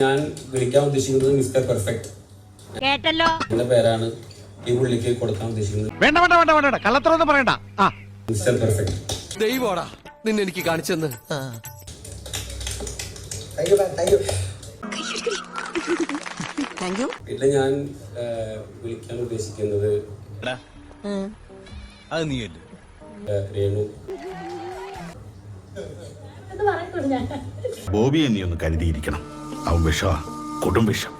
ഞാൻ വിളിക്കാൻ ഉദ്ദേശിക്കുന്നത് മിസ്റ്റർ പെർഫെക്റ്റ് കേട്ടല്ലോ. എന്റെ പേരാണ് ഈ പുള്ളിക്ക് കൊടുക്കാൻ ഉദ്ദേശിക്കുന്നത്. വേണ്ട വേണ്ട വേണ്ട വേണ്ട കള്ളത്തറൊന്നും പറയണ്ട. Mister perfect. ദൈവോടാ നിന്നെ എനിക്ക് കാണിച്ചെന്ന്. ഇല്ല, ഞാൻ വിളിക്കാൻ ഉദ്ദേശിക്കുന്നത് അത് നീയല്ലേ രേണു. ബോബിയെ നീ ഒന്ന് കരുതിയിരിക്കണം. അവൻ വിഷ കൊടും വിഷം.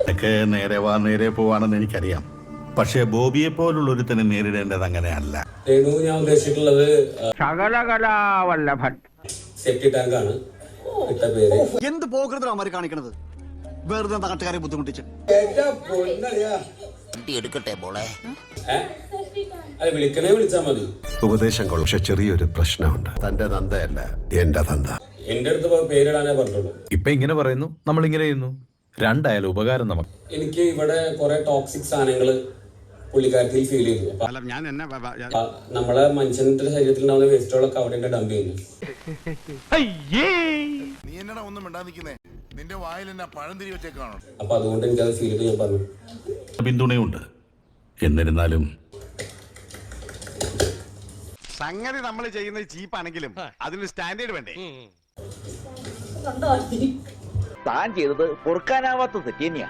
എനിക്ക് നേരെ വാ നേരെ പോവാണെന്ന് എനിക്കറിയാം. പക്ഷെ ബോബിയെ പോലുള്ള ഒരുത്തനെ നേരിടേണ്ടത് അങ്ങനെയല്ല. രേണു ഞാൻ ഉദ്ദേശിച്ചിട്ടുള്ളത് ശകലകലാവല്ലഭൻ സെപ്റ്റി ടാങ്ക് ആണ് ഇട്ട പേര്. എന്ത് പോകരുതമാര് കാണിക്കണത്? വെറുതെ നാട്ടുകാരെ ബുദ്ധിമുട്ടിച്ച് എടുക്കട്ടെ മോളെ. അല്ല, വിളിക്കണേ വിളിച്ചാ മതി. ഉപദേശം കൊള്ളും. പക്ഷെ ചെറിയൊരു പ്രശ്നമുണ്ട്. തന്റെ തന്തയല്ല എന്റെ തന്ത. എന്റെ അടുത്ത് പേരിടാനേ പറഞ്ഞുള്ളൂ. ഇപ്പൊ ഇങ്ങനെ പറയുന്നു, നമ്മൾ ഇങ്ങനെ ചെയ്യുന്നു. രണ്ടായാലും ഉപകാരം നമുക്ക്. എനിക്ക് ഇവിടെ കുറെ ടോക്സിക് സാധനങ്ങള് പുള്ളിക്കാരത്തിൽ ഫീൽ ചെയ്തു. നമ്മളെ മനുഷ്യന്റെ ശരീരത്തിൽ ഉണ്ടാവുന്ന വേസ്റ്റുകളൊക്കെ അവിടെ ഡംപ് ചെയ്യുന്നു. നീ എന്നാ ഒന്നും മിണ്ടാതിരിക്കുന്നേ? നിന്റെ വായിൽ എന്നാ പഴം തിരി വെച്ചേക്കാണോ? അപ്പൊ അതുകൊണ്ട് എനിക്കത് ഫീൽ ചെയ്ത് ഞാൻ പറഞ്ഞു. പിന്തുണയുണ്ട്. എന്നിരുന്നാലും സംഗതി നമ്മൾ ചെയ്യുന്നത് ചീപ്പാണെങ്കിലും അതിന് സ്റ്റാൻഡേർഡ് വേണ്ടേ? താൻ ചെയ്തത് പൊറുക്കാനാവാത്ത തെറ്റ് തന്നെയാ.